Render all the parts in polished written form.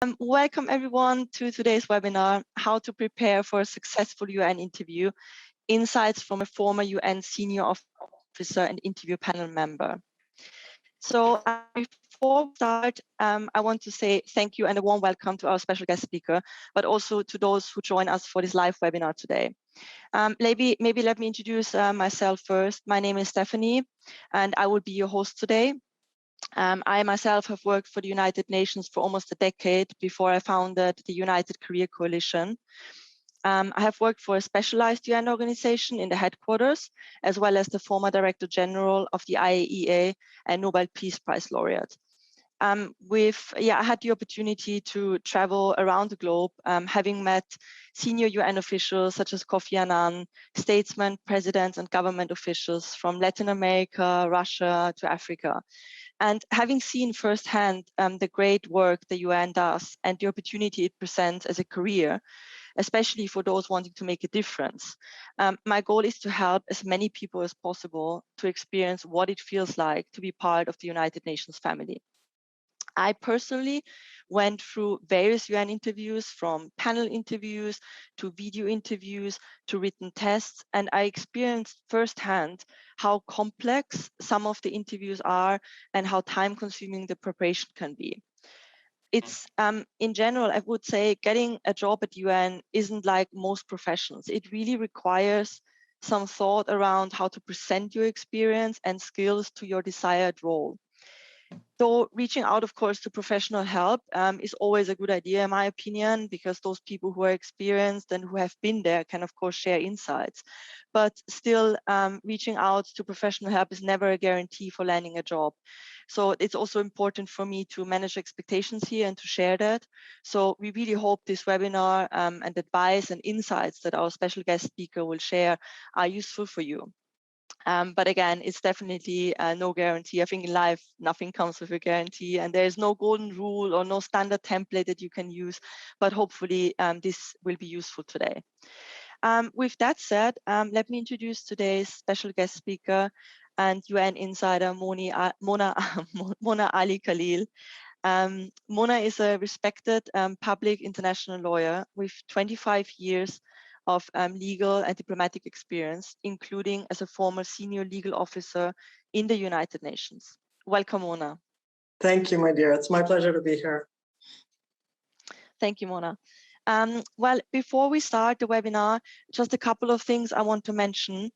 Welcome everyone to today's webinar, How to Prepare for a Successful UN Interview, Insights from a former UN Senior Officer and Interview Panel Member. So before we start, I want to say thank you and a warm welcome to our special guest speaker, but also to those who join us for this live webinar today. Maybe let me introduce myself first. My name is Stephanie, and I will be your host today. I myself have worked for the United Nations for almost a decade before I founded the United Career Coalition. I have worked for a specialized UN organization in the headquarters, as well as the former Director General of the IAEA and Nobel Peace Prize laureate. I had the opportunity to travel around the globe, having met senior UN officials such as Kofi Annan, statesmen, presidents, and government officials from Latin America, Russia to Africa. And having seen firsthand the great work the UN does and the opportunity it presents as a career, especially for those wanting to make a difference, my goal is to help as many people as possible to experience what it feels like to be part of the United Nations family. I personally went through various UN interviews, from panel interviews to video interviews to written tests, and I experienced firsthand how complex some of the interviews are and how time-consuming the preparation can be. It's in general, I would say, getting a job at UN isn't like most professions. It really requires some thought around how to present your experience and skills to your desired role. So reaching out, of course, to professional help is always a good idea, in my opinion, because those people who are experienced and who have been there can, of course, share insights. But still, reaching out to professional help is never a guarantee for landing a job. So it's also important for me to manage expectations here and to share that. So we really hope this webinar and advice and insights that our special guest speaker will share are useful for you. But again, it's definitely no guarantee. I think in life, nothing comes with a guarantee, and there's no golden rule or no standard template that you can use, but hopefully this will be useful today. With that said, let me introduce today's special guest speaker and UN insider Mona Ali Khalil. Mona is a respected public international lawyer with 25 years of legal and diplomatic experience, including as a former senior legal officer in the United Nations. Welcome, Mona. Thank you, my dear. It's my pleasure to be here. Thank you, Mona. Well, before we start the webinar, just a couple of things I want to mention.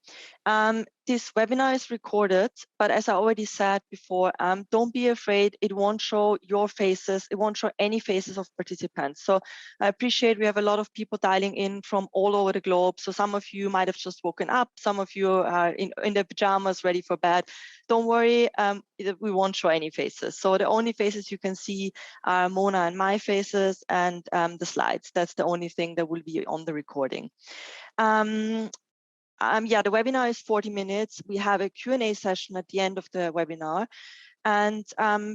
This webinar is recorded, but as I already said before, don't be afraid. It won't show your faces. It won't show any faces of participants. So I appreciate we have a lot of people dialing in from all over the globe. So some of you might have just woken up. Some of you are in their pajamas ready for bed. Don't worry, we won't show any faces. So the only faces you can see are Mona and my faces and the slides. That's the only thing that will be on the recording. The webinar is 40 minutes. We have a Q&A session at the end of the webinar. And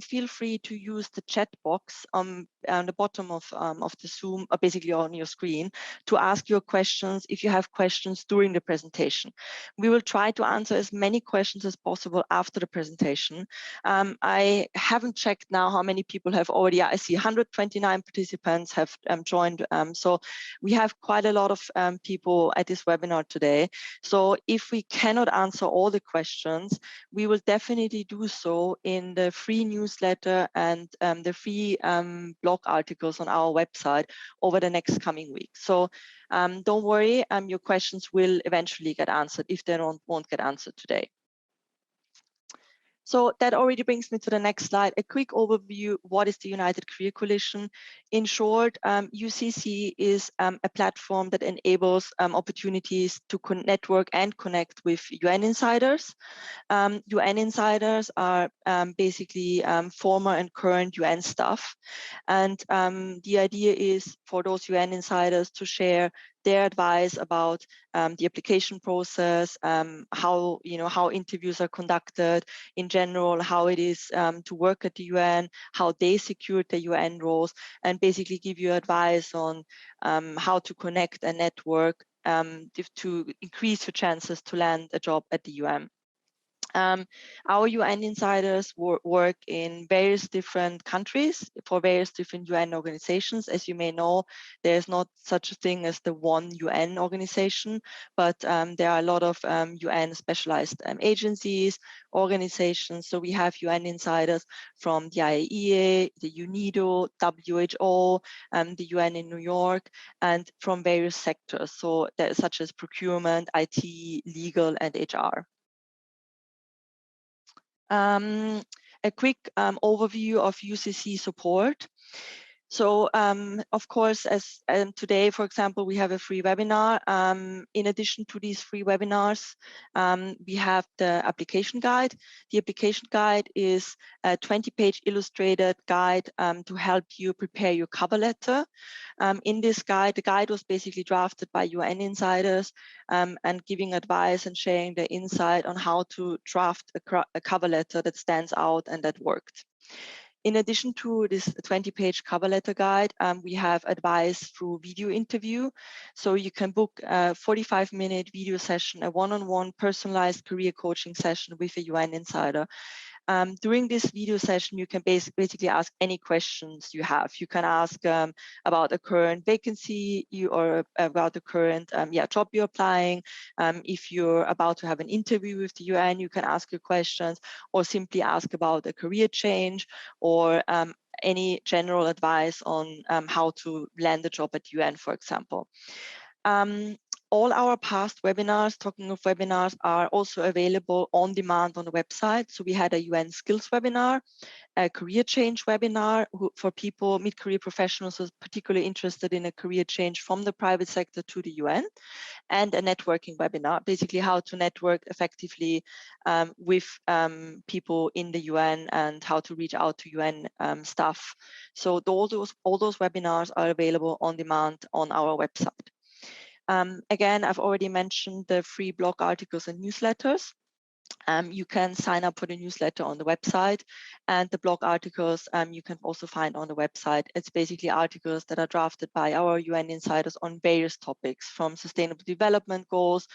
feel free to use the chat box on the bottom of the Zoom, or basically on your screen, to ask your questions if you have questions during the presentation. We will try to answer as many questions as possible after the presentation. I haven't checked now how many people have already. I see 129 participants have joined. So we have quite a lot of people at this webinar today. So if we cannot answer all the questions, we will definitely do so in the free newsletter and the free blog articles on our website over the next coming weeks. So don't worry, your questions will eventually get answered if they won't get answered today. So that already brings me to the next slide. A quick overview, what is the United Career Coalition? In short, UCC is a platform that enables opportunities to network and connect with UN insiders. UN insiders are basically former and current UN staff. And the idea is for those UN insiders to share their advice about the application process, how interviews are conducted in general, how it is to work at the UN, how they secured the UN roles, and basically give you advice on how to connect and network to increase your chances to land a job at the UN. Our UN insiders work in various different countries for various different UN organizations. As you may know, there's not such a thing as the one UN organization, but there are a lot of UN specialized agencies, organizations. So we have UN insiders from the IAEA, the UNIDO, WHO, the UN in New York, and from various sectors, so such as procurement, IT, legal, and HR. A quick overview of UCC support. So, of course, as today, for example, we have a free webinar. In addition to these free webinars, we have the application guide. The application guide is a 20-page illustrated guide to help you prepare your cover letter. In this guide, the guide was basically drafted by UN insiders and giving advice and sharing their insight on how to draft a cover letter that stands out and that worked. In addition to this 20-page cover letter guide, we have advice through video interview. So you can book a 45-minute video session, a one-on-one personalized career coaching session with a UN insider. During this video session, you can basically ask any questions you have. You can ask about the current vacancy or about the current job you're applying. If you're about to have an interview with the UN, you can ask your questions, or simply ask about a career change or any general advice on how to land a job at UN, for example. All our past webinars, talking of webinars, are also available on demand on the website. So we had a UN skills webinar, a career change webinar for people, mid-career professionals who are particularly interested in a career change from the private sector to the UN, and a networking webinar, basically how to network effectively with people in the UN and how to reach out to UN staff. So all those webinars are available on demand on our website. Again, I've already mentioned the free blog articles and newsletters. You can sign up for the newsletter on the website, and the blog articles you can also find on the website. It's basically articles that are drafted by our UN insiders on various topics, from sustainable development goals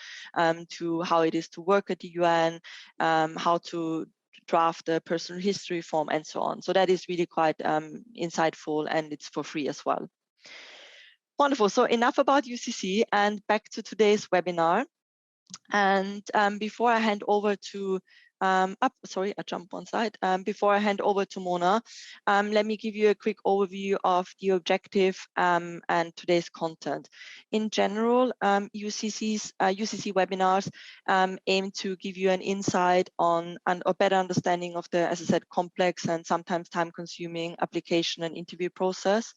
to how it is to work at the UN, how to draft a personal history form, and so on. So that is really quite insightful, and it's for free as well. Wonderful. So enough about UCC, and back to today's webinar. And before I hand over to, sorry, I jumped one slide. Before I hand over to Mona, let me give you a quick overview of the objective and today's content. In general, UCC webinars aim to give you an insight on a better understanding of the, as I said, complex and sometimes time-consuming application and interview process,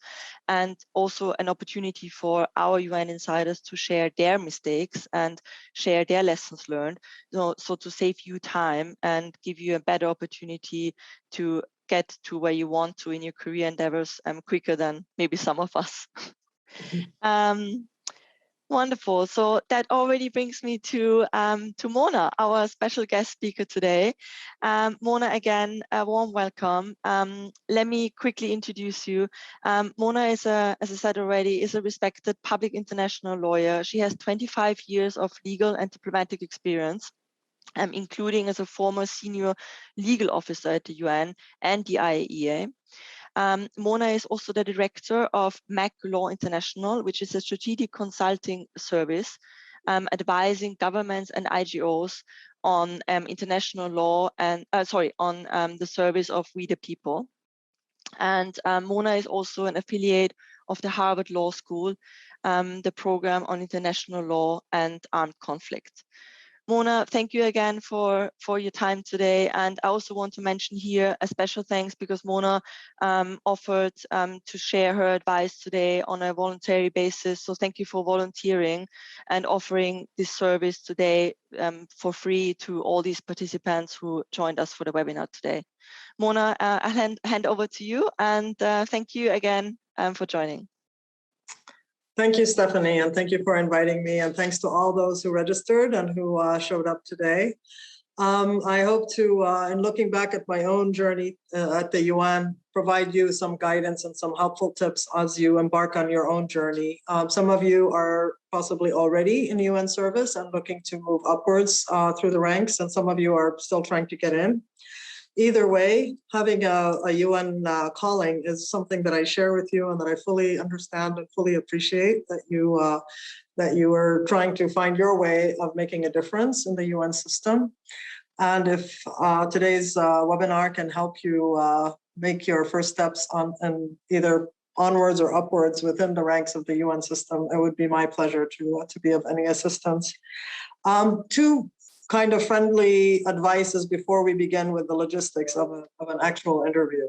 and also an opportunity for our UN insiders to share their mistakes and share their lessons learned, so to save you time and give you a better opportunity to get to where you want to in your career endeavors quicker than maybe some of us. Wonderful. So that already brings me to Mona, our special guest speaker today. Mona, again, a warm welcome. Let me quickly introduce you. Mona is, as I said already, is a respected public international lawyer. She has 25 years of legal and diplomatic experience, including as a former senior legal officer at the UN and the IAEA. Mona is also the director of MAC Law International, which is a strategic consulting service advising governments and IGOs on international law and, on the service of we the people. And Mona is also an affiliate of the Harvard Law School, the program on international law and armed conflict. Mona, thank you again for your time today. And I also want to mention here a special thanks because Mona offered to share her advice today on a voluntary basis. So thank you for volunteering and offering this service today for free to all these participants who joined us for the webinar today. Mona, I'll hand over to you, and thank you again for joining. Thank you, Stephanie, and thank you for inviting me, and thanks to all those who registered and who showed up today. I hope to, in looking back at my own journey at the UN, provide you some guidance and some helpful tips as you embark on your own journey. Some of you are possibly already in UN service and looking to move upwards through the ranks, and some of you are still trying to get in. Either way, having a UN calling is something that I share with you and that I fully understand and fully appreciate, that you are trying to find your way of making a difference in the UN system. And if today's webinar can help you make your first steps on and either onwards or upwards within the ranks of the UN system, it would be my pleasure to be of any assistance. Two kind of friendly advices before we begin with the logistics of an actual interview.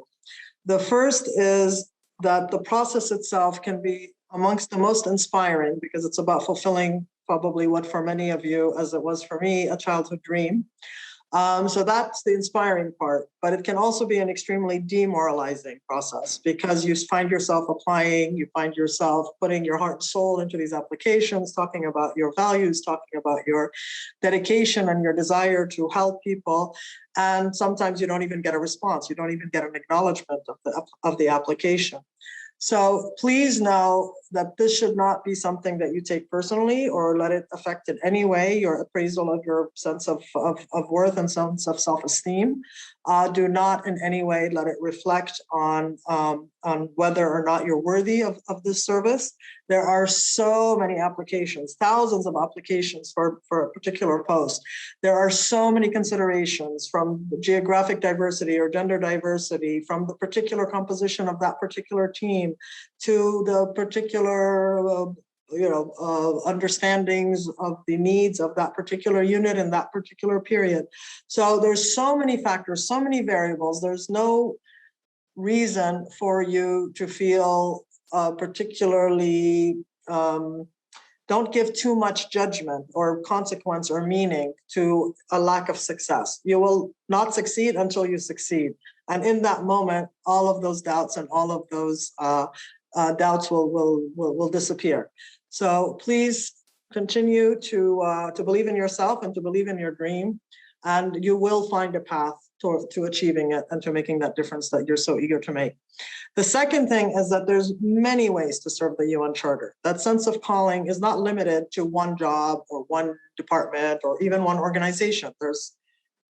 The first is that the process itself can be amongst the most inspiring, because it's about fulfilling probably what for many of you, as it was for me, a childhood dream. So that's the inspiring part, but it can also be an extremely demoralizing process, because you find yourself applying, you find yourself putting your heart and soul into these applications, talking about your values, talking about your dedication and your desire to help people. And sometimes you don't even get a response. You don't even get an acknowledgement of the application. So please know that this should not be something that you take personally or let it affect in any way your appraisal of your sense of worth and sense of self-esteem. Do not in any way let it reflect on whether or not you're worthy of this service. There are so many applications, thousands of applications for a particular post. There are so many considerations, from geographic diversity or gender diversity, from the particular composition of that particular team, to the particular understandings of the needs of that particular unit in that particular period. So there's so many factors, so many variables. There's no reason for you to feel particularly, don't give too much judgment or consequence or meaning to a lack of success. You will not succeed until you succeed. And in that moment, all of those doubts and all of those doubts will disappear. So please continue to believe in yourself and to believe in your dream, and you will find a path to achieving it and to making that difference that you're so eager to make. The second thing is that there's many ways to serve the UN Charter. That sense of calling is not limited to one job or one department or even one organization. There's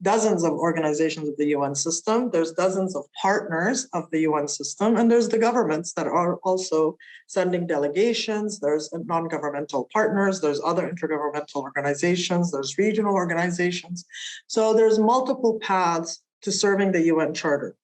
dozens of organizations of the UN system. There's dozens of partners of the UN system, and there's the governments that are also sending delegations. There's non-governmental partners. There's other intergovernmental organizations. There's regional organizations. So there's multiple paths to serving the UN Charter.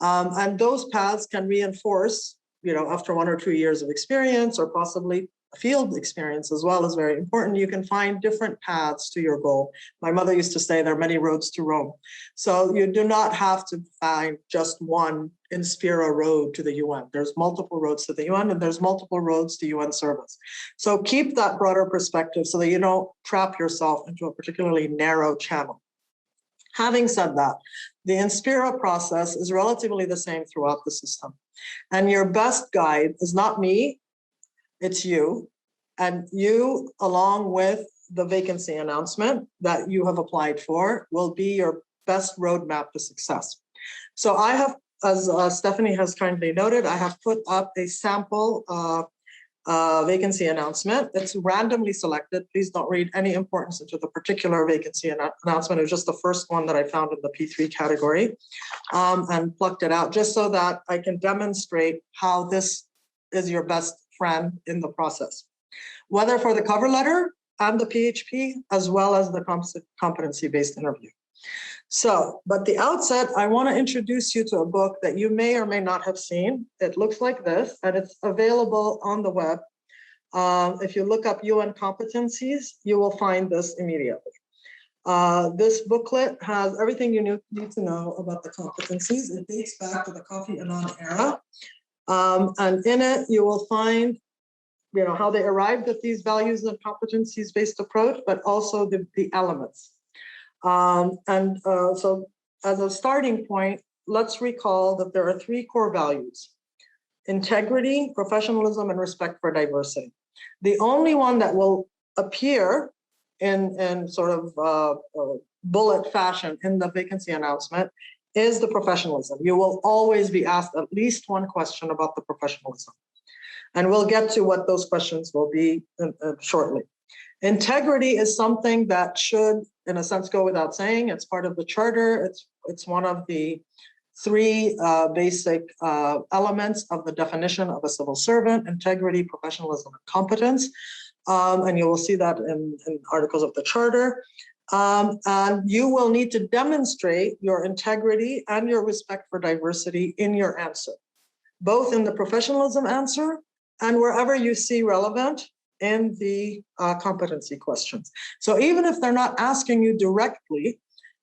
And those paths can reinforce, after 1 or 2 years of experience, or possibly field experience as well is very important. You can find different paths to your goal. My mother used to say there are many roads to Rome. So you do not have to find just one Inspira road to the UN. There's multiple roads to the UN, and there's multiple roads to UN service. So keep that broader perspective so that you don't trap yourself into a particularly narrow channel. Having said that, the Inspira process is relatively the same throughout the system. And your best guide is not me, it's you. And you, along with the vacancy announcement that you have applied for, will be your best roadmap to success. So I have, as Stephanie has kindly noted, I have put up a sample vacancy announcement. It's randomly selected. Please don't read any importance into the particular vacancy announcement. It was just the first one that I found in the P3 category, and plucked it out just so that I can demonstrate how this is your best friend in the process, whether for the cover letter and the PHP, as well as the competency-based interview. So, but the outset, I want to introduce you to a book that you may or may not have seen. It looks like this, and it's available on the web. If you look up UN competencies, you will find this immediately. This booklet has everything you need to know about the competencies. It dates back to the Kofi Annan era. And in it, you will find how they arrived at these values and competencies-based approach, but also the elements. So as a starting point, let's recall that there are 3 core values: integrity, professionalism, and respect for diversity. The only one that will appear in sort of bullet fashion in the vacancy announcement is the professionalism. You will always be asked at least one question about the professionalism. And we'll get to what those questions will be shortly. Integrity is something that should, in a sense, go without saying. It's part of the charter. It's one of the three basic elements of the definition of a civil servant: integrity, professionalism, and competence. And you will see that in articles of the charter. And you will need to demonstrate your integrity and your respect for diversity in your answer, both in the professionalism answer and wherever you see relevant in the competency questions. So even if they're not asking you directly,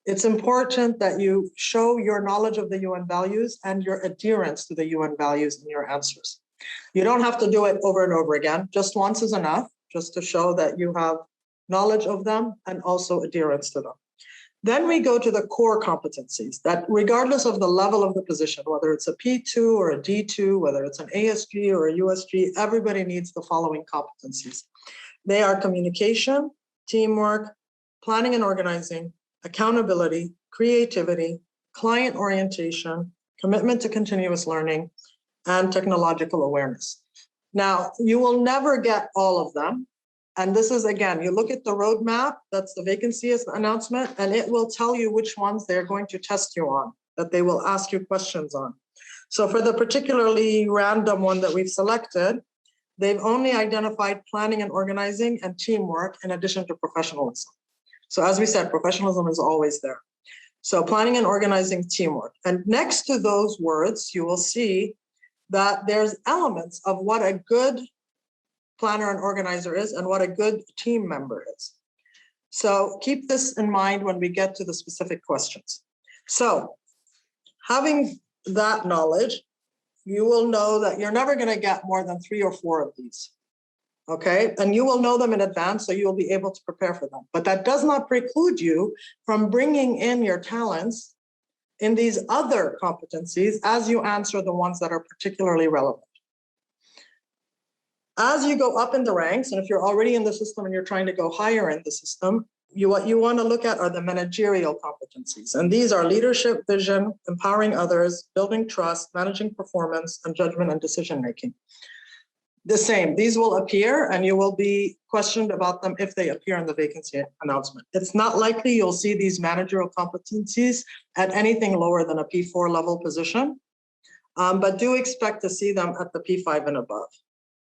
it's important that you show your knowledge of the UN values and your adherence to the UN values in your answers. You don't have to do it over and over again. Just once is enough, just to show that you have knowledge of them and also adherence to them. Then we go to the core competencies that, regardless of the level of the position, whether it's a P2 or a D2, whether it's an ASG or a USG, everybody needs the following competencies. They are communication, teamwork, planning and organizing, accountability, creativity, client orientation, commitment to continuous learning, and technological awareness. Now, you will never get all of them. And this is, again, you look at the roadmap, that's the vacancy announcement, and it will tell you which ones they're going to test you on, that they will ask you questions on. So for the particularly random one that we've selected, they've only identified planning and organizing and teamwork in addition to professionalism. So as we said, professionalism is always there. So planning and organizing, teamwork. And next to those words, you will see that there's elements of what a good planner and organizer is and what a good team member is. So keep this in mind when we get to the specific questions. So having that knowledge, you will know that you're never going to get more than 3 or 4 of these. Okay, and you will know them in advance, so you'll be able to prepare for them. But that does not preclude you from bringing in your talents in these other competencies as you answer the ones that are particularly relevant. As you go up in the ranks, and if you're already in the system and you're trying to go higher in the system, what you want to look at are the managerial competencies. And these are leadership, vision, empowering others, building trust, managing performance, and judgment and decision-making. The same, these will appear and you will be questioned about them if they appear in the vacancy announcement. It's not likely you'll see these managerial competencies at anything lower than a P4 level position, but do expect to see them at the P5 and above.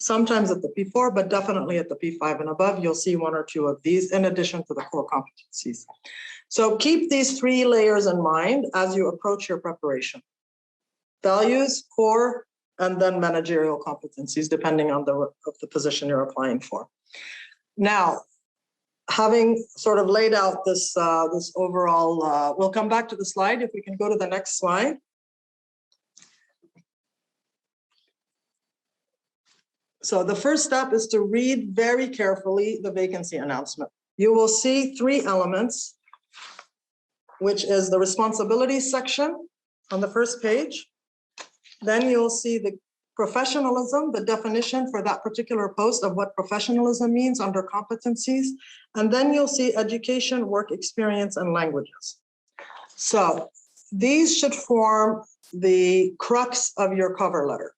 Sometimes at the P4, but definitely at the P5 and above, you'll see 1 or 2 of these in addition to the core competencies. So keep these 3 layers in mind as you approach your preparation. Values, core, and then managerial competencies, depending on the position you're applying for. Now, having sort of laid out this overall, we'll come back to the slide. If we can go to the next slide. So the first step is to read very carefully the vacancy announcement. You will see 3 elements, which is the responsibilities section on the first page. Then you'll see the professionalism, the definition for that particular post of what professionalism means under competencies. And then you'll see education, work experience, and languages. So these should form the crux of your cover letter,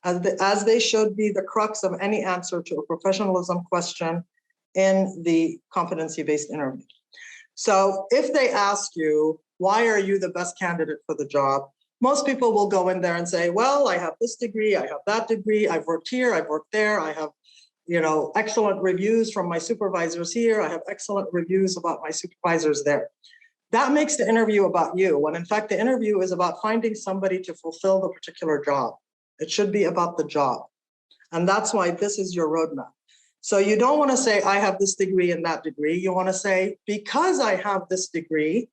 as they should be the crux of any answer to a professionalism question in the competency-based interview. So if they ask you, why are you the best candidate for the job? Most people will go in there and say, well, I have this degree, I have that degree, I've worked here, I've worked there, I have, excellent reviews from my supervisors here, I have excellent reviews about my supervisors there. That makes the interview about you, when in fact the interview is about finding somebody to fulfill the particular job. It should be about the job. And that's why this is your roadmap. So you don't want to say, I have this degree and that degree. You want to say, because I have this degree,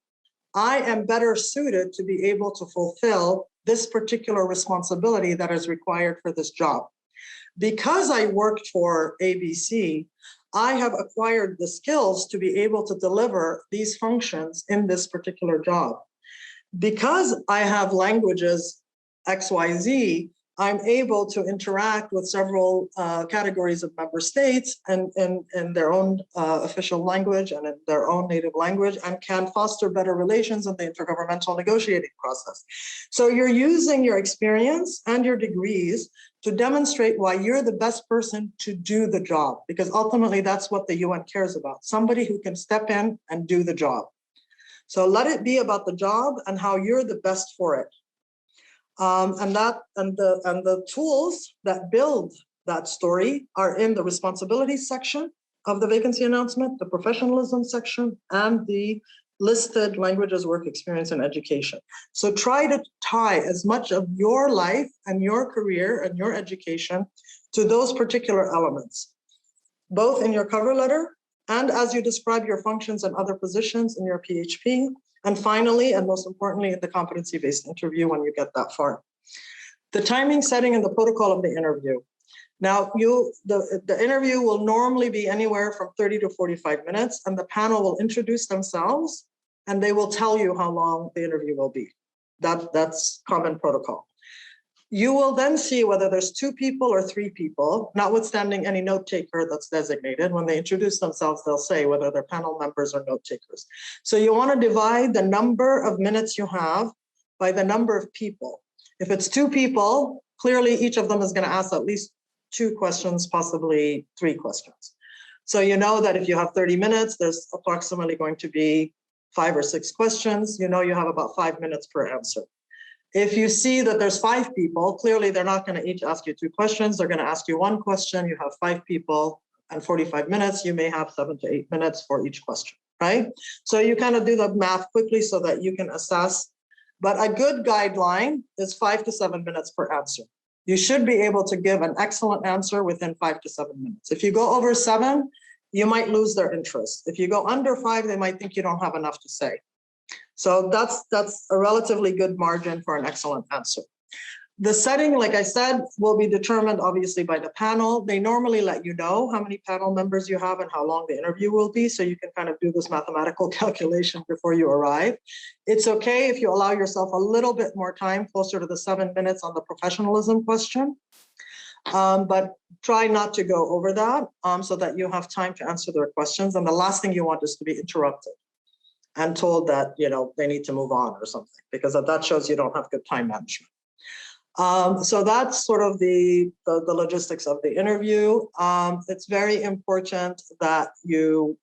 I am better suited to be able to fulfill this particular responsibility that is required for this job. Because I worked for ABC, I have acquired the skills to be able to deliver these functions in this particular job. Because I have languages XYZ, I'm able to interact with several categories of member states and in their own official language and in their own native language, and can foster better relations in the intergovernmental negotiating process. So you're using your experience and your degrees to demonstrate why you're the best person to do the job, because ultimately that's what the UN cares about, somebody who can step in and do the job. So let it be about the job and how you're the best for it. And the tools that build that story are in the responsibilities section of the vacancy announcement, the professionalism section, and the listed languages, work experience, and education. So try to tie as much of your life and your career and your education to those particular elements, both in your cover letter and as you describe your functions and other positions in your PHP. And finally, and most importantly, in the competency-based interview when you get that far. The timing, setting, and the protocol of the interview. Now, the interview will normally be anywhere from 30 to 45 minutes, and the panel will introduce themselves, and they will tell you how long the interview will be. That's common protocol. You will then see whether there's 2 people or 3 people, notwithstanding any note taker that's designated. When they introduce themselves, they'll say whether they're panel members or note takers. So you want to divide the number of minutes you have by the number of people. If it's 2 people, clearly each of them is going to ask at least 2 questions, possibly 3 questions. So you know that if you have 30 minutes, there's approximately going to be 5 or 6 questions. You know you have about 5 minutes per answer. If you see that there's 5 people, clearly they're not going to each ask you 2 questions. They're going to ask you 1 question. You have 5 people and 45 minutes. You may have 7 to 8 minutes for each question, right? So you kind of do the math quickly so that you can assess. But a good guideline is 5 to 7 minutes per answer. You should be able to give an excellent answer within 5 to 7 minutes. If you go over 7, you might lose their interest. If you go under 5, they might think you don't have enough to say. So that's a relatively good margin for an excellent answer. The setting, like I said, will be determined obviously by the panel. They normally let you know how many panel members you have and how long the interview will be, so you can kind of do this mathematical calculation before you arrive. It's okay if you allow yourself a little bit more time, closer to the 7 minutes on the professionalism question, but try not to go over that so that you have time to answer their questions. And the last thing you want is to be interrupted and told that, you know, they need to move on or something, because that shows you don't have good time management. So that's sort of the logistics of the interview. It's very important that the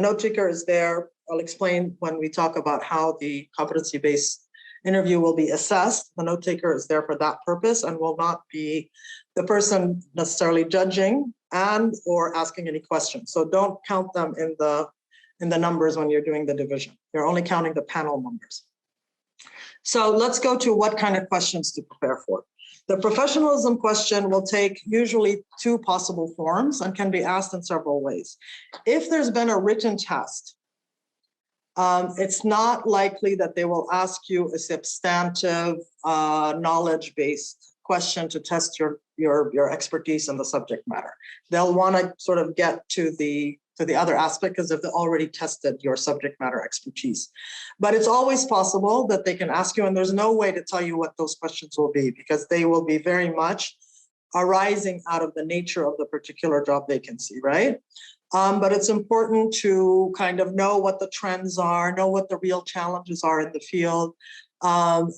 note taker is there. I'll explain when we talk about how the competency-based interview will be assessed. The note taker is there for that purpose and will not be the person necessarily judging and or asking any questions. So don't count them in the numbers when you're doing the division. You're only counting the panel numbers. So let's go to what kind of questions to prepare for. The professionalism question will take usually 2 possible forms and can be asked in several ways. If there's been a written test, it's not likely that they will ask you a substantive knowledge-based question to test your expertise in the subject matter. They'll want to sort of get to the other aspect because they've already tested your subject matter expertise. But it's always possible that they can ask you, and there's no way to tell you what those questions will be because they will be very much arising out of the nature of the particular job vacancy, right? But it's important to kind of know what the trends are, know what the real challenges are in the field. And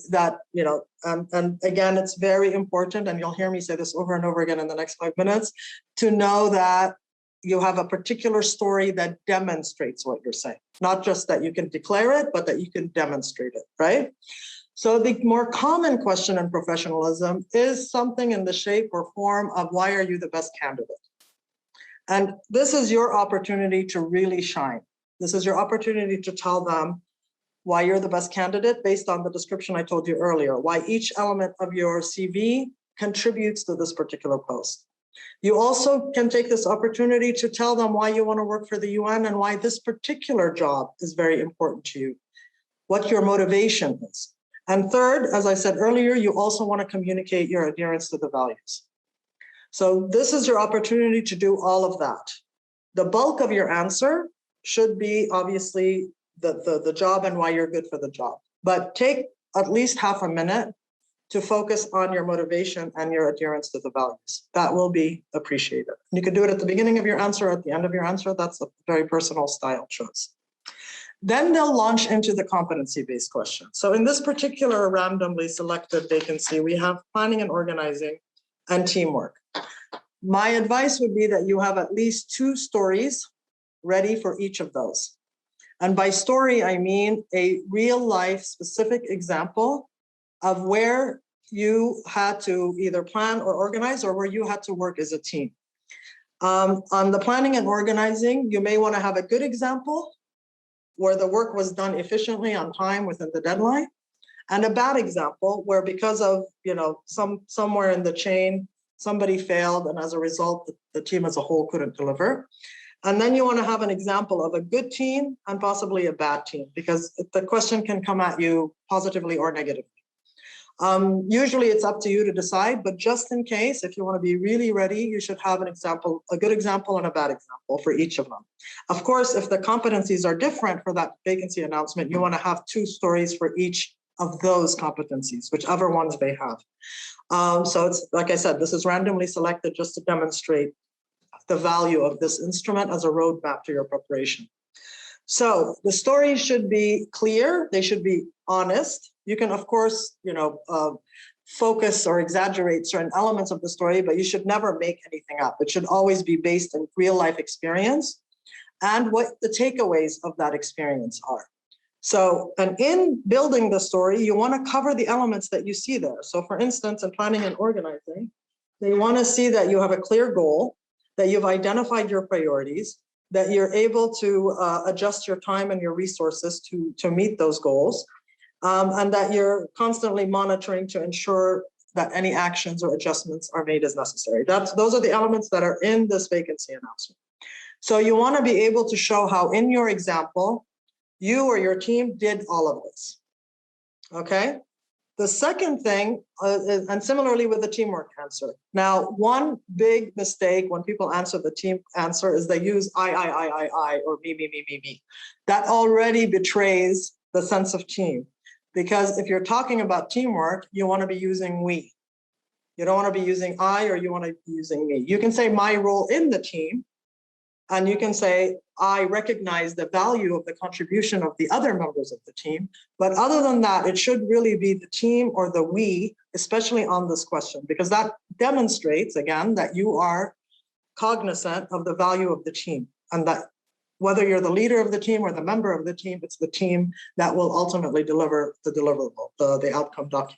again, it's very important, and you'll hear me say this over and over again in the next 5 minutes, to know that you have a particular story that demonstrates what you're saying. Not just that you can declare it, but that you can demonstrate it, right? So the more common question in professionalism is something in the shape or form of why are you the best candidate? And this is your opportunity to really shine. This is your opportunity to tell them why you're the best candidate based on the description I told you earlier, why each element of your CV contributes to this particular post. You also can take this opportunity to tell them why you want to work for the UN and why this particular job is very important to you, what your motivation is. And third, as I said earlier, you also want to communicate your adherence to the values. So this is your opportunity to do all of that. The bulk of your answer should be obviously the job and why you're good for the job. But take at least half a minute to focus on your motivation and your adherence to the values. That will be appreciated. You can do it at the beginning of your answer, at the end of your answer. That's a very personal style choice. Then they'll launch into the competency-based question. So in this particular randomly selected vacancy, we have planning and organizing and teamwork. My advice would be that you have at least 2 stories ready for each of those. And by story, I mean a real life specific example of where you had to either plan or organize or where you had to work as a team. On the planning and organizing, you may want to have a good example where the work was done efficiently on time within the deadline, and a bad example where because of, somewhere in the chain, somebody failed, and as a result, the team as a whole couldn't deliver. And then you want to have an example of a good team and possibly a bad team, because the question can come at you positively or negatively. Usually it's up to you to decide, but just in case, if you want to be really ready, you should have an example, a good example and a bad example for each of them. Of course, if the competencies are different for that vacancy announcement, you want to have 2 stories for each of those competencies, whichever ones they have. So it's, like I said, this is randomly selected just to demonstrate the value of this instrument as a roadmap to your preparation. So the stories should be clear, they should be honest. You can, of course, focus or exaggerate certain elements of the story, but you should never make anything up. It should always be based in real life experience and what the takeaways of that experience are. So, and in building the story, you want to cover the elements that you see there. So for instance, in planning and organizing, they want to see that you have a clear goal, that you've identified your priorities, that you're able to adjust your time and your resources to meet those goals, and that you're constantly monitoring to ensure that any actions or adjustments are made as necessary. Those are the elements that are in this vacancy announcement. So you want to be able to show how in your example, you or your team did all of this, okay? The second thing, and similarly with the teamwork answer. Now, one big mistake when people answer the team answer is they use I, or me. That already betrays the sense of team. Because if you're talking about teamwork, you want to be using we. You don't want to be using I, or you want to be using me. You can say my role in the team, and you can say, I recognize the value of the contribution of the other members of the team. But other than that, it should really be the team or the we, especially on this question, because that demonstrates, again, that you are cognizant of the value of the team, and that whether you're the leader of the team or the member of the team, it's the team that will ultimately deliver the deliverable, the outcome document.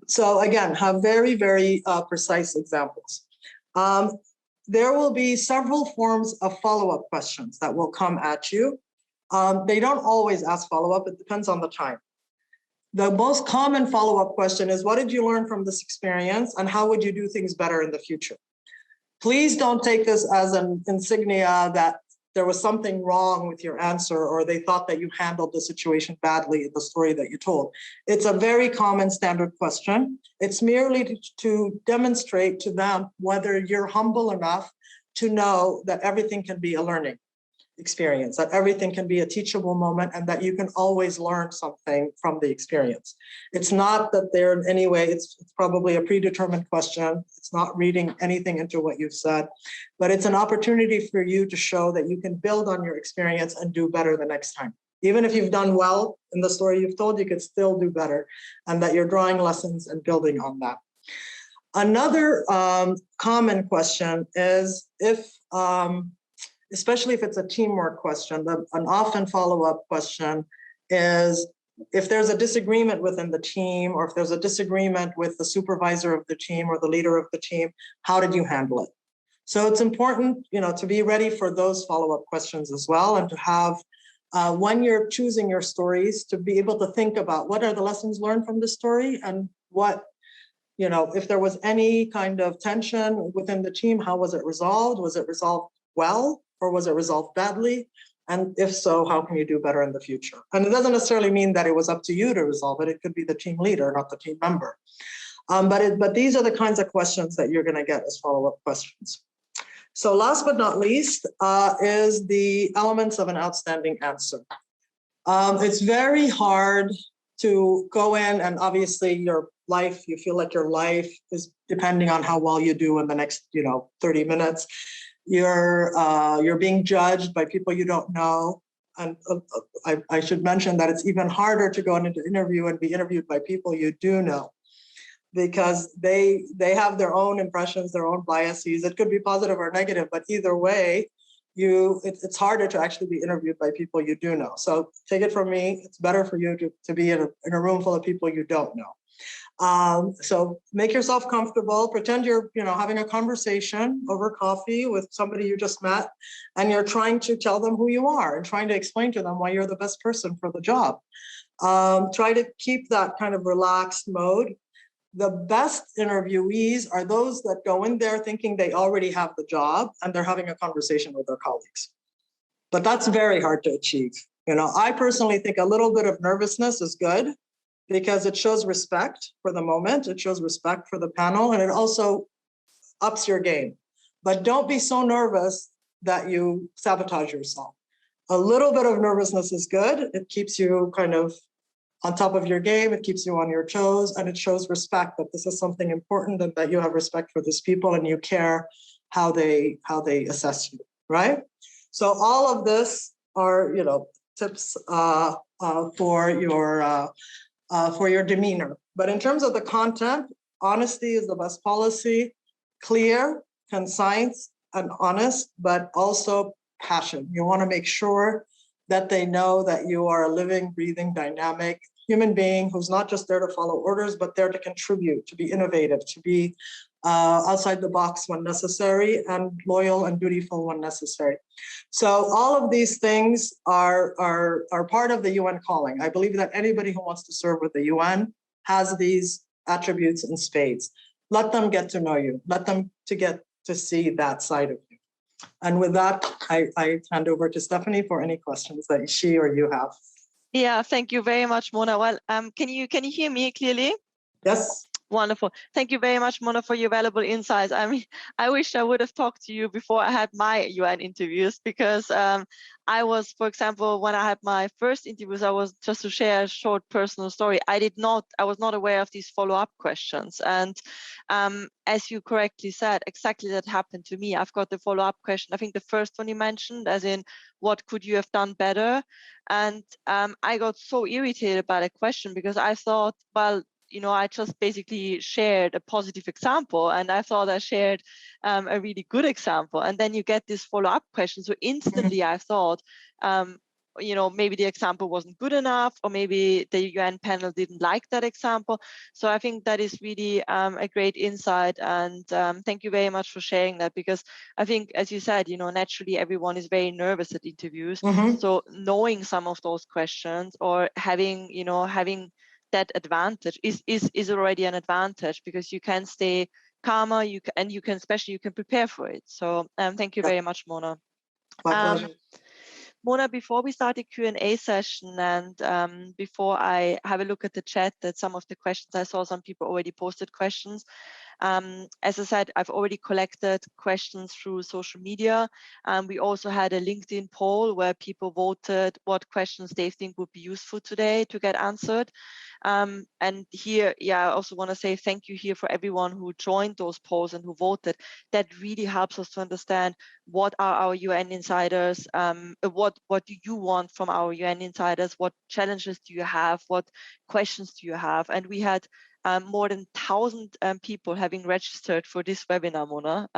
So again, have very, very precise examples. There will be several forms of follow-up questions that will come at you. They don't always ask follow-up, it depends on the time. The most common follow-up question is, what did you learn from this experience and how would you do things better in the future? Please don't take this as an insignia that there was something wrong with your answer or they thought that you handled the situation badly in the story that you told. It's a very common standard question. It's merely to demonstrate to them whether you're humble enough to know that everything can be a learning experience, that everything can be a teachable moment, and that you can always learn something from the experience. It's not that they're in any way, it's probably a predetermined question. It's not reading anything into what you've said, but it's an opportunity for you to show that you can build on your experience and do better the next time. Even if you've done well in the story you've told, you can still do better, and that you're drawing lessons and building on that. Another common question is especially if it's a teamwork question, an often follow-up question is, if there's a disagreement within the team, or if there's a disagreement with the supervisor of the team or the leader of the team, how did you handle it? So it's important, to be ready for those follow-up questions as well, and to have, when you're choosing your stories, to be able to think about what are the lessons learned from the story, and what, if there was any kind of tension within the team, how was it resolved? Was it resolved well? Or was it resolved badly? And if so, how can you do better in the future? And it doesn't necessarily mean that it was up to you to resolve it. It could be the team leader, not the team member. But these are the kinds of questions that you're going to get as follow-up questions. So last but not least is the elements of an outstanding answer. It's very hard to go in, and obviously your life, you feel like your life is depending on how well you do in the next, 30 minutes. You're being judged by people you don't know. And I should mention that it's even harder to go into interview and be interviewed by people you do know, because they have their own impressions, their own biases. It could be positive or negative, but either way, it's harder to actually be interviewed by people you do know. So take it from me, it's better for you to be in a room full of people you don't know. So make yourself comfortable, pretend you're having a conversation over coffee with somebody you just met, and you're trying to tell them who you are and trying to explain to them why you're the best person for the job. Try to keep that kind of relaxed mode. The best interviewees are those that go in there thinking they already have the job and they're having a conversation with their colleagues. But that's very hard to achieve. I personally think a little bit of nervousness is good, because it shows respect for the moment, it shows respect for the panel, and it also ups your game. But don't be so nervous that you sabotage yourself. A little bit of nervousness is good. It keeps you kind of on top of your game, it keeps you on your toes, and it shows respect that this is something important and that you have respect for these people and you care how they assess you, right? So all of this are, tips for your demeanor. But in terms of the content, honesty is the best policy. Clear, concise, and honest, but also passion. You want to make sure that they know that you are a living, breathing, dynamic human being who's not just there to follow orders, but there to contribute, to be innovative, to be outside the box when necessary, and loyal and dutiful when necessary. So all of these things are part of the UN calling. I believe that anybody who wants to serve with the UN has these attributes in spades. Let them get to know you. Let them get to see that side of you. And with that, I hand over to Stephanie for any questions that she or you have. Yeah, thank you very much, Mona. Well, can you hear me clearly? Yes. Wonderful. Thank you very much, Mona, for your valuable insights. I mean, I wish I would have talked to you before I had my UN interviews, because I was, for example, when I had my first interviews, I was, just to share a short personal story, I was not aware of these follow-up questions. And as you correctly said, exactly that happened to me. I've got the follow-up question. I think the first one you mentioned, as in, what could you have done better? And I got so irritated by the question, because I thought, well, I just basically shared a positive example, and I thought I shared a really good example. And then you get this follow-up question. So instantly I thought, maybe the example wasn't good enough, or maybe the UN panel didn't like that example. So I think that is really a great insight. And thank you very much for sharing that, because I think, as you said, naturally everyone is very nervous at interviews. So knowing some of those questions, or having that advantage is already an advantage, because you can stay calmer, you can prepare for it. So thank you very much, Mona. My pleasure. Mona, before we start the Q&A session, and before I have a look at the chat, that some of the questions, I saw some people already posted questions. As I said, I've already collected questions through social media. We also had a LinkedIn poll where people voted what questions they think would be useful today to get answered. And here, I also want to say thank you here for everyone who joined those polls and who voted. That really helps us to understand what are our UN insiders, what do you want from our UN insiders, what challenges do you have, what questions do you have? And we had more than 1,000 people having registered for this webinar, Mona.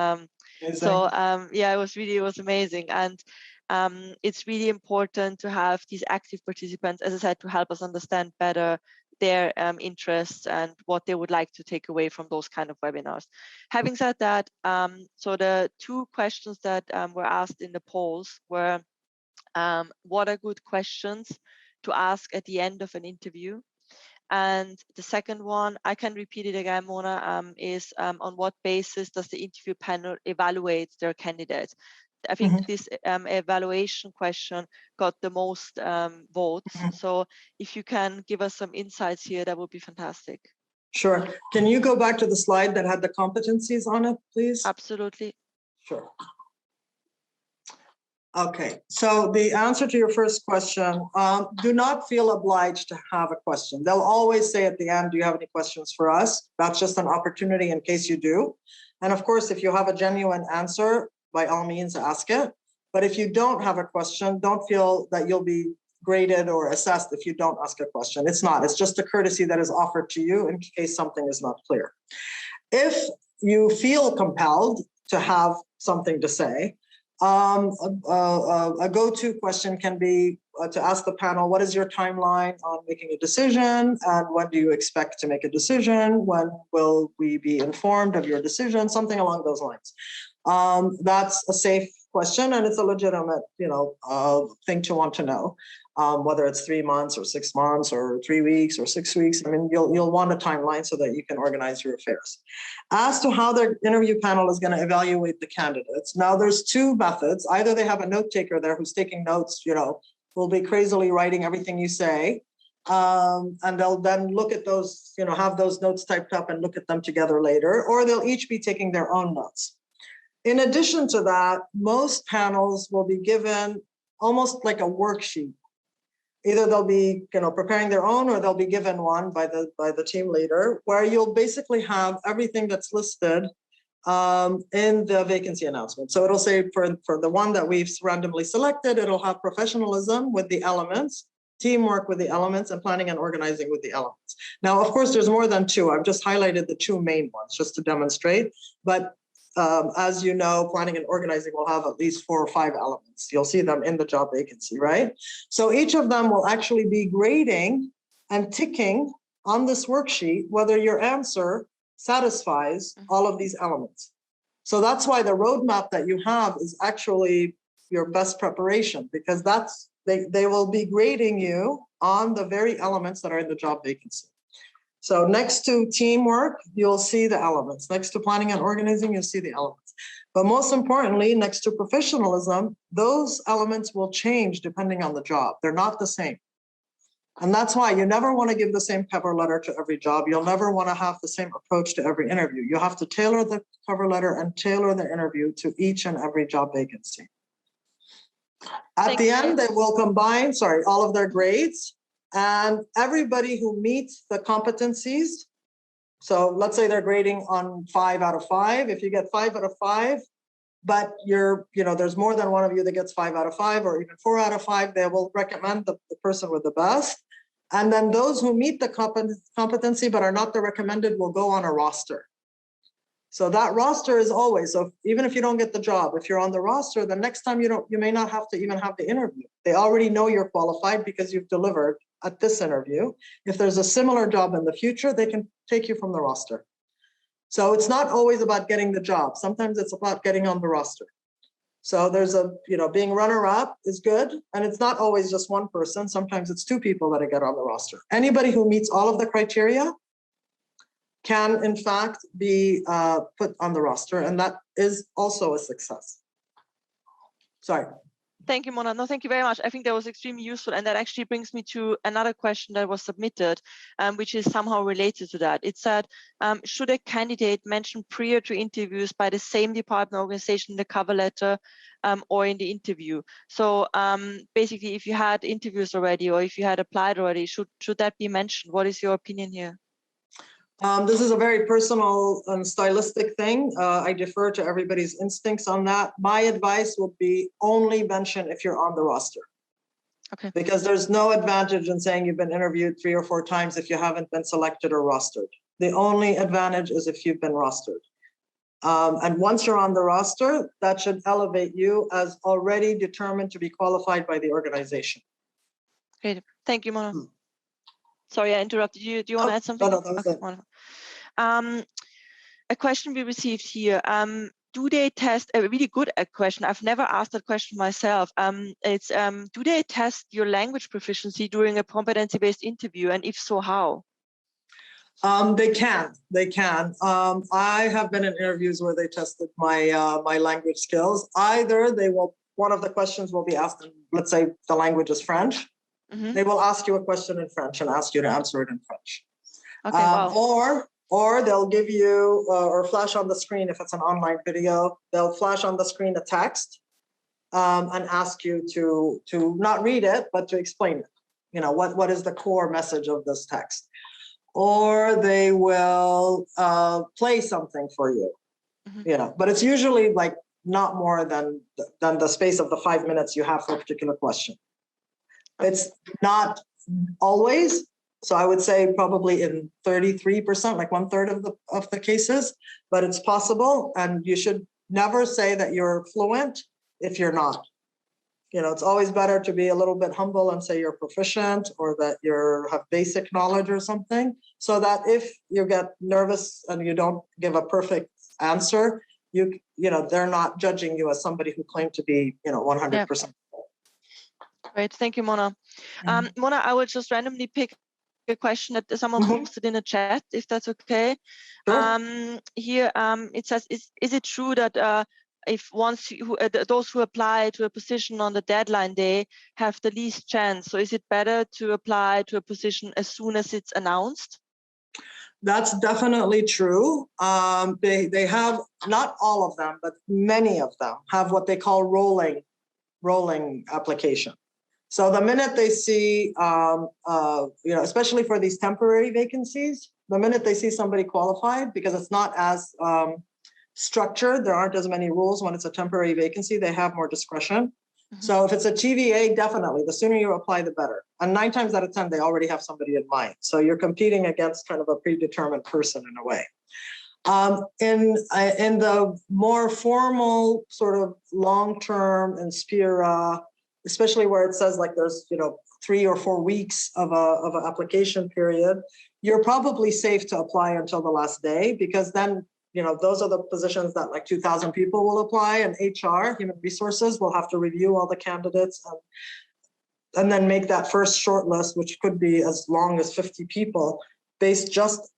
So it was amazing. And it's really important to have these active participants, as I said, to help us understand better their interests and what they would like to take away from those kind of webinars. Having said that, so the two questions that were asked in the polls were, what are good questions to ask at the end of an interview? And the second one, I can repeat it again, Mona, is on what basis does the interview panel evaluate their candidates? I think this evaluation question got the most votes. So if you can give us some insights here, that would be fantastic. Sure. Can you go back to the slide that had the competencies on it, please? Absolutely. Sure. Okay, so the answer to your first question, do not feel obliged to have a question. They'll always say at the end, do you have any questions for us? That's just an opportunity in case you do. And of course, if you have a genuine answer, by all means, ask it. But if you don't have a question, don't feel that you'll be graded or assessed if you don't ask a question. It's not, it's just a courtesy that is offered to you in case something is not clear. If you feel compelled to have something to say, a go-to question can be to ask the panel, what is your timeline on making a decision? And when do you expect to make a decision? When will we be informed of your decision? Something along those lines. That's a safe question, and it's a legitimate, thing to want to know. Whether it's 3 months or 6 months or 3 weeks or 6 weeks. I mean, you'll want a timeline so that you can organize your affairs. As to how the interview panel is going to evaluate the candidates, now there's two methods. Either they have a note taker there who's taking notes, will be crazily writing everything you say. And they'll then look at those, have those notes typed up and look at them together later, or they'll each be taking their own notes. In addition to that, most panels will be given almost like a worksheet. Either they'll be, preparing their own, or they'll be given one by the team leader, where you'll basically have everything that's listed in the vacancy announcement. So it'll say for the one that we've randomly selected, it'll have professionalism with the elements, teamwork with the elements, and planning and organizing with the elements. Now, of course, there's more than two. I've just highlighted the two main ones just to demonstrate, but as you know, planning and organizing will have at least 4 or 5 elements. You'll see them in the job vacancy, right? So each of them will actually be grading and ticking on this worksheet whether your answer satisfies all of these elements. So that's why the roadmap that you have is actually your best preparation, because they will be grading you on the very elements that are in the job vacancy. So next to teamwork, you'll see the elements. Next to planning and organizing, you'll see the elements. But most importantly, next to professionalism, those elements will change depending on the job. They're not the same. And that's why you never want to give the same cover letter to every job. You'll never want to have the same approach to every interview. You have to tailor the cover letter and tailor the interview to each and every job vacancy. At the end, they will combine, all of their grades. And everybody who meets the competencies, so let's say they're grading on 5 out of 5. If you get 5 out of 5, but there's more than one of you that gets 5 out of 5 or even 4 out of 5, they will recommend the person with the best. And then those who meet the competency but are not the recommended will go on a roster. So that roster is always, so even if you don't get the job, if you're on the roster, the next time you may not have to even have the interview. They already know you're qualified because you've delivered at this interview. If there's a similar job in the future, they can take you from the roster. So it's not always about getting the job. Sometimes it's about getting on the roster. So there's being runner-up is good. And it's not always just one person. Sometimes it's 2 people that get on the roster. Anybody who meets all of the criteria can in fact be put on the roster, and that is also a success. Sorry. Thank you, Mona. No, thank you very much. I think that was extremely useful, and that actually brings me to another question that was submitted, which is somehow related to that. It said, should a candidate mention prior to interviews by the same department or organization in the cover letter or in the interview? So basically, if you had interviews already or if you had applied already, should that be mentioned? What is your opinion here? This is a very personal and stylistic thing. I defer to everybody's instincts on that. My advice would be only mention if you're on the roster. Okay. Because there's no advantage in saying you've been interviewed 3 or 4 times if you haven't been selected or rostered. The only advantage is if you've been rostered. And once you're on the roster, that should elevate you as already determined to be qualified by the organization. Great. Thank you, Mona. Sorry, I interrupted you. Do you want to add something? No, that was it. A question we received here. Do they test a really good question? I've never asked that question myself. It's do they test your language proficiency during a competency-based interview, and if so, how? They can. I have been in interviews where they tested my language skills. Either one of the questions will be asked in, let's say the language is French. Mm-hmm. They will ask you a question in French and ask you to answer it in French. Okay, wow. Or they'll give you or flash on the screen if it's an online video. They'll flash on the screen a text, and ask you to not read it, but to explain it. What is the core message of this text? Or they will play something for you, but it's usually like not more than the space of the 5 minutes you have for a particular question. It's not always. So I would say probably in 33%, like 1/3 of the cases, but it's possible. And you should never say that you're fluent if you're not. It's always better to be a little bit humble and say you're proficient or that you have basic knowledge or something, so that if you get nervous and you don't give a perfect answer, they're not judging you as somebody who claimed to be 100%. Great, thank you, Mona. Mona, I will just randomly pick a question that someone posted in the chat, if that's okay. Sure. Here it says, is it true that those who apply to a position on the deadline day have the least chance? So is it better to apply to a position as soon as it's announced? That's definitely true. They have, not all of them, but many of them have what they call rolling application. So the minute they see, especially for these temporary vacancies, the minute they see somebody qualified, because it's not as structured, there aren't as many rules when it's a temporary vacancy, they have more discretion. So if it's a TVA, definitely, the sooner you apply, the better. And 9 times out of 10, they already have somebody in mind. So you're competing against kind of a predetermined person in a way. In the more formal sort of long-term Inspira, especially where it says like there's 3 or 4 weeks of an application period, you're probably safe to apply until the last day, because then those are the positions that like 2,000 people will apply, and HR, human resources, will have to review all the candidates and then make that first short list, which could be as long as 50 people, based just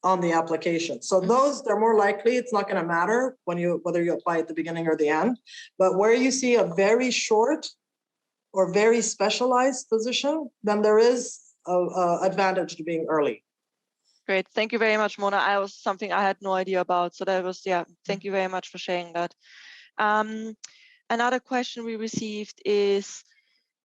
on the application. So those, they're more likely, it's not going to matter whether you apply at the beginning or the end. But where you see a very short or very specialized position, then there is an advantage to being early. Great, thank you very much, Mona. I was something I had no idea about, so that was, thank you very much for sharing that. Another question we received is,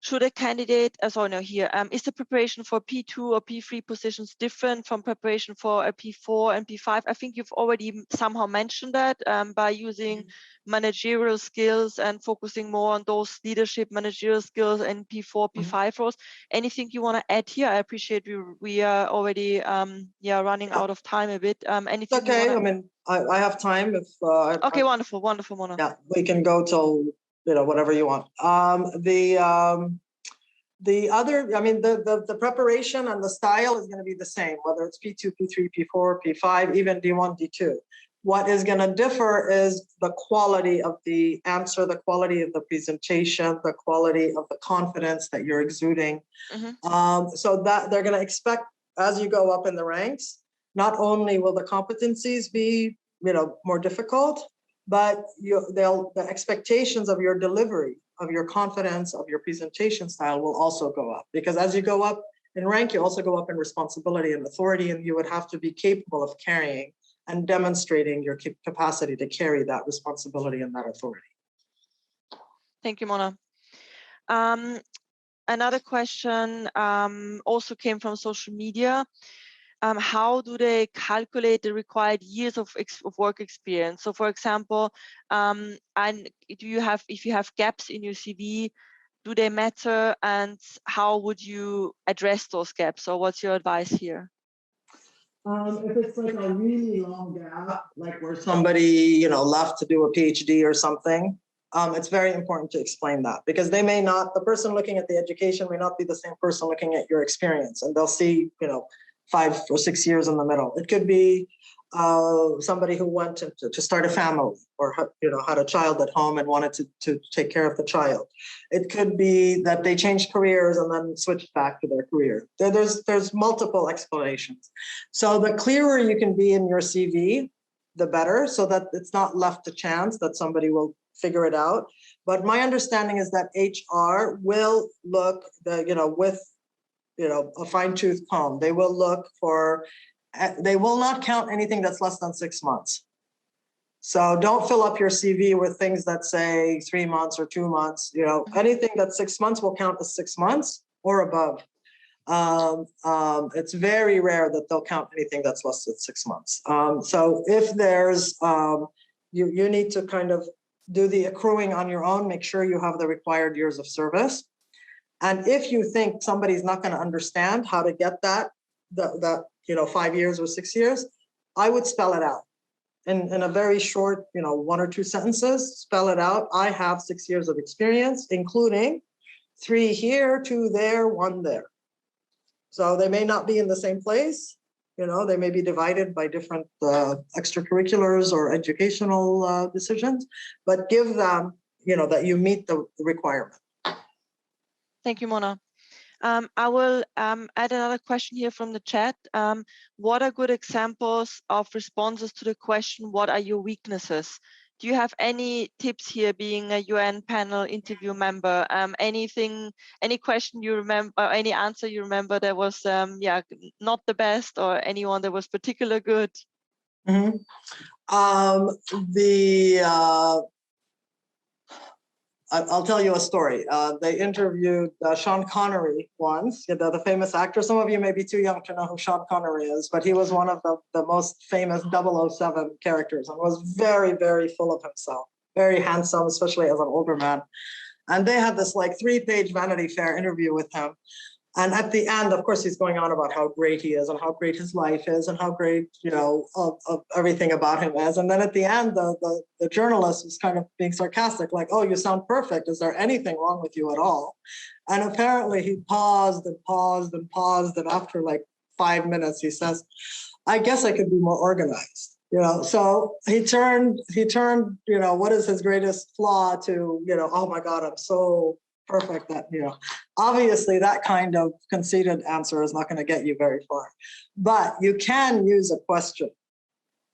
should a candidate, is the preparation for P2 or P3 positions different from preparation for a P4 and P5? I think you've already somehow mentioned that by using managerial skills and focusing more on those leadership managerial skills in P4, P5 roles. Anything you want to add here? I appreciate we are already running out of time a bit. Anything? Okay, I mean, I have time if. Okay, wonderful, Mona. Yeah, we can go till whatever you want. The other, I mean, the preparation and the style is going to be the same, whether it's P2, P3, P4, P5, even D1, D2. What is going to differ is the quality of the answer, the quality of the presentation, the quality of the confidence that you're exuding. So that they're going to expect, as you go up in the ranks, not only will the competencies be more difficult, but the expectations of your delivery, of your confidence, of your presentation style will also go up. Because as you go up in rank, you also go up in responsibility and authority, and you would have to be capable of carrying and demonstrating your capacity to carry that responsibility and that authority. Thank you, Mona. Another question also came from social media. How do they calculate the required years of work experience? So, for example, if you have gaps in your CV, do they matter, and how would you address those gaps? Or what's your advice here? If it's like a really long gap, like where somebody left to do a PhD or something, it's very important to explain that, because they may not, the person looking at the education may not be the same person looking at your experience, and they'll see 5 or 6 years in the middle. It could be somebody who went to start a family, or had a child at home and wanted to take care of the child. It could be that they changed careers and then switched back to their career. There's multiple explanations. So the clearer you can be in your CV, the better, so that it's not left to chance that somebody will figure it out. But my understanding is that HR will look with a fine-tooth comb. They will look for, they will not count anything that's less than 6 months. So don't fill up your CV with things that say 3 months or 2 months. You know, anything that's 6 months will count as 6 months or above. It's very rare that they'll count anything that's less than 6 months. So if there's, you need to kind of do the accruing on your own, make sure you have the required years of service. And if you think somebody's not going to understand how to get that 5 years or 6 years, I would spell it out in a very short, 1 or 2 sentences, spell it out. I have 6 years of experience, including 3 here, 2 there, 1 there. So they may not be in the same place. They may be divided by different extracurriculars or educational decisions, but give them, that you meet the requirement. Thank you, Mona. I will add another question here from the chat. What are good examples of responses to the question, what are your weaknesses? Do you have any tips here, being a UN panel interview member? Any question you remember, or any answer you remember that was not the best, or anyone that was particularly good? Mm-hmm. I'll tell you a story. They interviewed Sean Connery once, the famous actor. Some of you may be too young to know who Sean Connery is, but he was one of the most famous 007 characters and was very, very full of himself, very handsome, especially as an older man. And they had this 3-page Vanity Fair interview with him. And at the end, of course, he's going on about how great he is and how great his life is and how great, of everything about him is. And then at the end, the journalist was kind of being sarcastic, like, oh, you sound perfect. Is there anything wrong with you at all? And apparently he paused and paused and paused. And after 5 minutes, he says, I guess I could be more organized. So he turned, what is his greatest flaw to, oh my God, I'm so perfect that, obviously that kind of conceited answer is not going to get you very far, but you can use a question.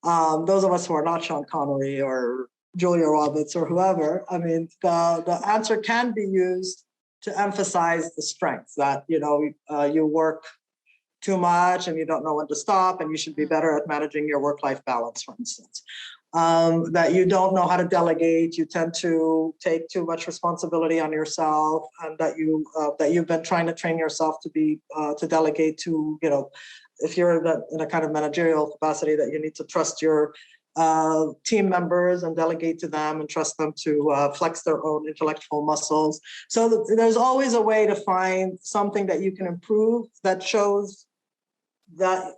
Those of us who are not Sean Connery or Julia Roberts or whoever, I mean, the answer can be used to emphasize the strengths that, you work too much and you don't know when to stop, and you should be better at managing your work-life balance, for instance. That you don't know how to delegate, you tend to take too much responsibility on yourself, and that you've been trying to train yourself to delegate to, if you're in a kind of managerial capacity, that you need to trust your team members and delegate to them and trust them to flex their own intellectual muscles. So there's always a way to find something that you can improve that shows that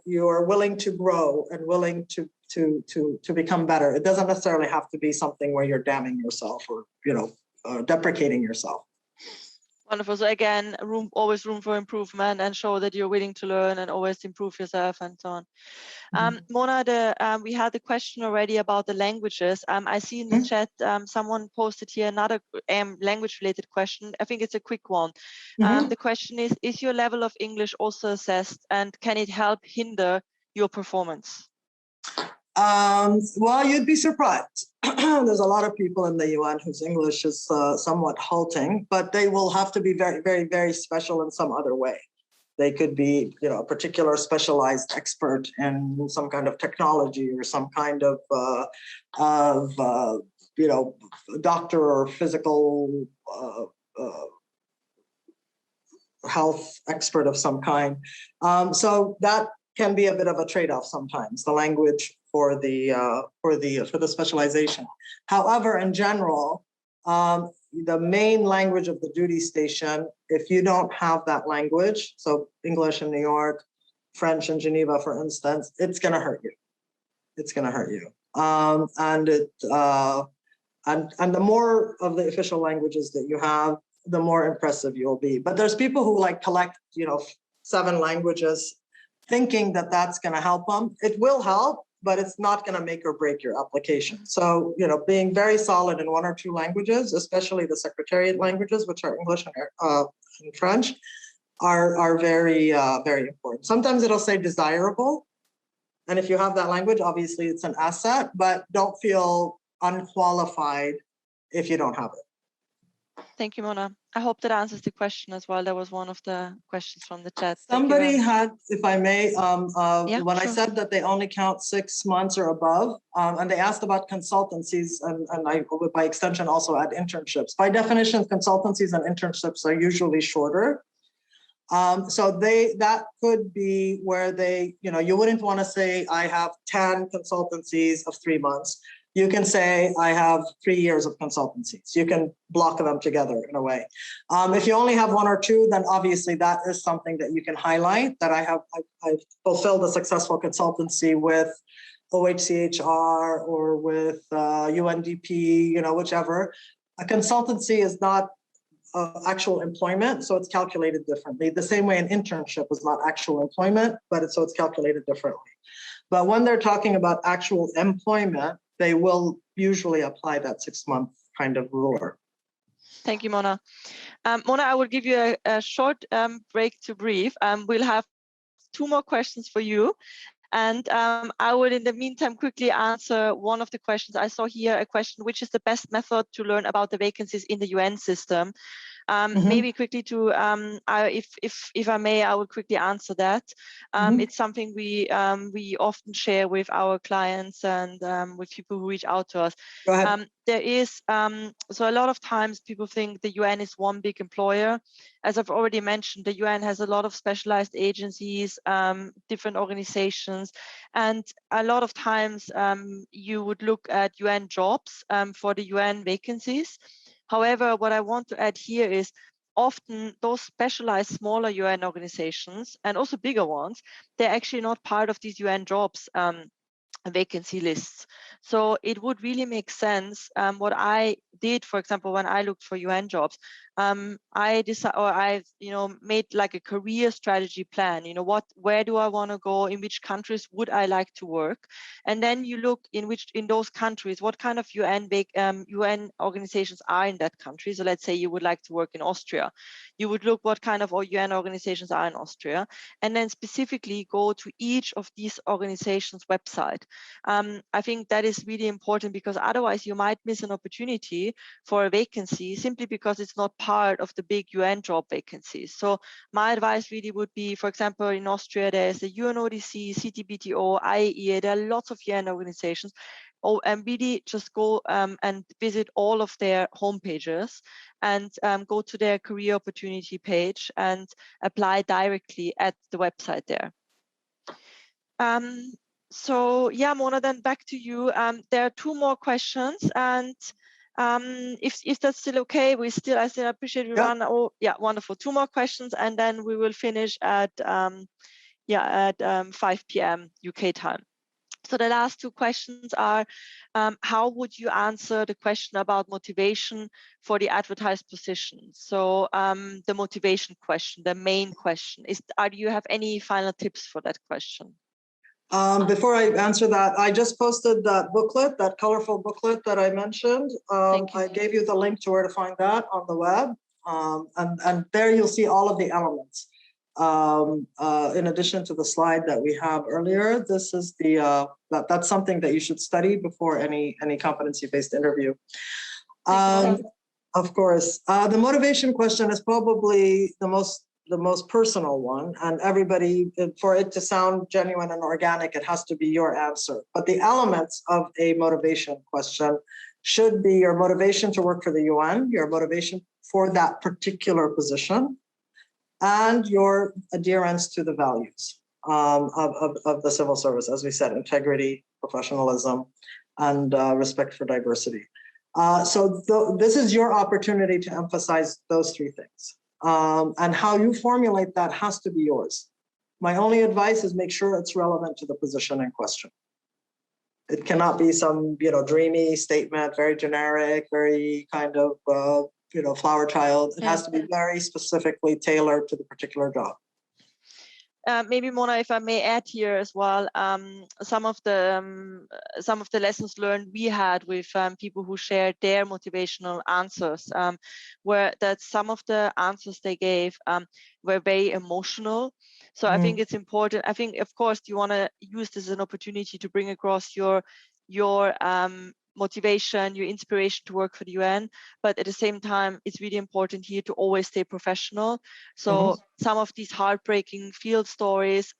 you're willing to grow and willing to become better. It doesn't necessarily have to be something where you're damning yourself or deprecating yourself. Wonderful. So again, always room for improvement, and show that you're willing to learn and always improve yourself and so on. Mona, we had the question already about the languages. I see in the chat someone posted here another language-related question. I think it's a quick one. The question is your level of English also assessed, and can it help hinder your performance? Well, you'd be surprised. There's a lot of people in the UN whose English is somewhat halting, but they will have to be very, very, very special in some other way. They could be, a particular specialized expert in some kind of technology or some kind of doctor or physical health expert of some kind. So that can be a bit of a trade-off sometimes, the language for the specialization. However, in general, the main language of the duty station, if you don't have that language, so English in New York, French in Geneva, for instance, it's going to hurt you. It's going to hurt you. And the more of the official languages that you have, the more impressive you'll be. But there's people who collect, 7 languages, thinking that that's going to help them. It will help, but it's not going to make or break your application. So, being very solid in 1 or 2 languages, especially the secretariat languages, which are English and French, are very, very important. Sometimes it'll say desirable. And if you have that language, obviously it's an asset, but don't feel unqualified if you don't have it. Thank you, Mona. I hope that answers the question as well. That was one of the questions from the chat. Somebody had, if I may, Yeah, when I sure. said that they only count 6 months or above, and they asked about consultancies, and I would by extension also add internships. By definition, consultancies and internships are usually shorter. So that could be where they, you wouldn't want to say, I have 10 consultancies of 3 months. You can say, I have 3 years of consultancies. You can block them together in a way. If you only have 1 or 2, then obviously that is something that you can highlight, that I've fulfilled a successful consultancy with OHCHR or with UNDP, whichever. A consultancy is not actual employment, so it's calculated differently. The same way an internship is not actual employment, so it's calculated differently. But when they're talking about actual employment, they will usually apply that 6-month kind of rule. Thank you, Mona. Mona, I will give you a short break to breathe. We'll have 2 more questions for you. And I will, in the meantime, quickly answer one of the questions. I saw here a question, which is the best method to learn about the vacancies in the UN system? Maybe quickly to, if I may, I will quickly answer that. It's something we often share with our clients and with people who reach out to us. Go ahead. There is, so a lot of times people think the UN is one big employer. As I've already mentioned, the UN has a lot of specialized agencies, different organizations, and a lot of times you would look at UN jobs for the UN vacancies. However, what I want to add here is often those specialized smaller UN organizations and also bigger ones, they're actually not part of these UN jobs vacancy lists. So it would really make sense. What I did, for example, when I looked for UN jobs, I decided, or I, made like a career strategy plan. Where do I want to go? In which countries would I like to work? And then you look in those countries, what kind of UN organizations are in that country. So let's say you would like to work in Austria. You would look what kind of UN organizations are in Austria, and then specifically go to each of these organizations' website. I think that is really important, because otherwise you might miss an opportunity for a vacancy simply because it's not part of the big UN job vacancies. So my advice really would be, for example, in Austria, there's the UNODC, CTBTO, IAEA, there are lots of UN organizations. And really just go and visit all of their homepages and go to their career opportunity page and apply directly at the website there. So yeah, Mona, then back to you. There are 2 more questions, and if that's still okay, I still appreciate we run. Oh yeah, wonderful. 2 more questions, and then we will finish at 5 p.m. UK time. So the last 2 questions are, how would you answer the question about motivation for the advertised position? So the motivation question, the main question is, do you have any final tips for that question? Before I answer that, I just posted that booklet, that colorful booklet that I mentioned. I gave you the link to where to find that on the web. And there you'll see all of the elements. In addition to the slide that we have earlier, this is that's something that you should study before any competency-based interview. Of course, the motivation question is probably the most personal one, and everybody, for it to sound genuine and organic, it has to be your answer. But the elements of a motivation question should be your motivation to work for the UN, your motivation for that particular position, and your adherence to the values of the civil service, as we said, integrity, professionalism, and respect for diversity. So this is your opportunity to emphasize those 3 things. And how you formulate that has to be yours. My only advice is make sure it's relevant to the position in question. It cannot be some, dreamy statement, very generic, very kind of, flower child. It has to be very specifically tailored to the particular job. Maybe, Mona, if I may add here as well, some of the lessons learned we had with people who shared their motivational answers were that some of the answers they gave were very emotional. So I think it's important. I think, of course, you want to use this as an opportunity to bring across your motivation, your inspiration to work for the UN. But at the same time, it's really important here to always stay professional. So some of these heartbreaking field stories,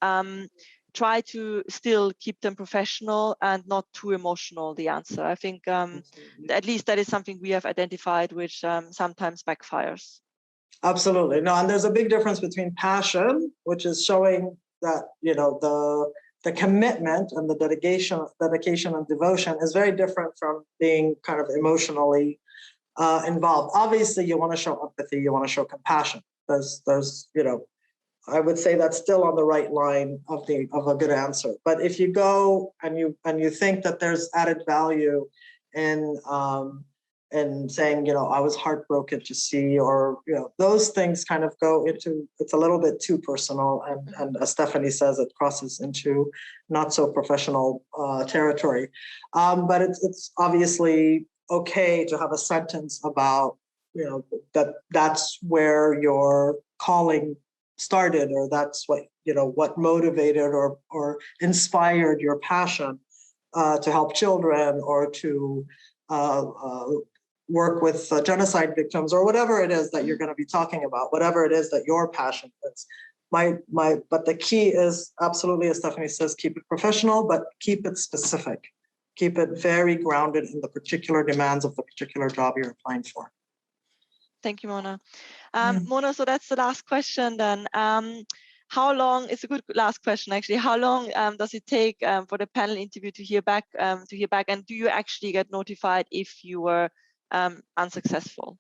try to still keep them professional and not too emotional, the answer. I think at least that is something we have identified, which sometimes backfires. Absolutely. No, and there's a big difference between passion, which is showing that, you know, the commitment and the dedication and devotion is very different from being kind of emotionally involved. Obviously, you want to show empathy, you want to show compassion. There's, you know, I would say that's still on the right line of a good answer. But if you go and you think that there's added value in saying, you know, I was heartbroken to see, or, you know, those things kind of go into, it's a little bit too personal, and as Stephanie says, it crosses into not so professional territory. But it's obviously okay to have a sentence about, you know, that's where your calling started, or that's what, you know, what motivated or inspired your passion to help children, or to work with genocide victims, or whatever it is that you're going to be talking about, whatever it is that your passion is. But the key is absolutely, as Stephanie says, keep it professional, but keep it specific. Keep it very grounded in the particular demands of the particular job you're applying for. Thank you, Mona. Mona, so that's the last question then. How long, it's a good last question actually, how long does it take for the panel interview to hear back, and do you actually get notified if you were unsuccessful?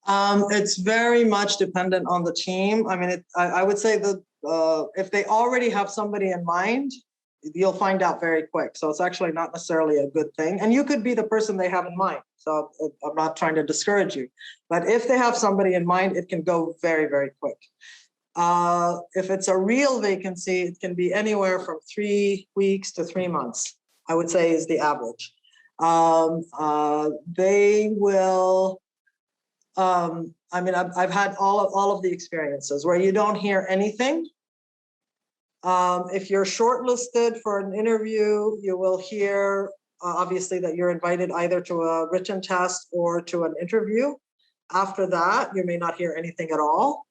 It's very much dependent on the team. I mean, I would say that if they already have somebody in mind, you'll find out very quick. So it's actually not necessarily a good thing. And you could be the person they have in mind. So I'm not trying to discourage you. But if they have somebody in mind, it can go very, very quick. If it's a real vacancy, it can be anywhere from 3 weeks to 3 months, I would say, is the average. They will, I mean, I've had all of the experiences where you don't hear anything. If you're shortlisted for an interview, you will hear, obviously, that you're invited either to a written test or to an interview. After that, you may not hear anything at all.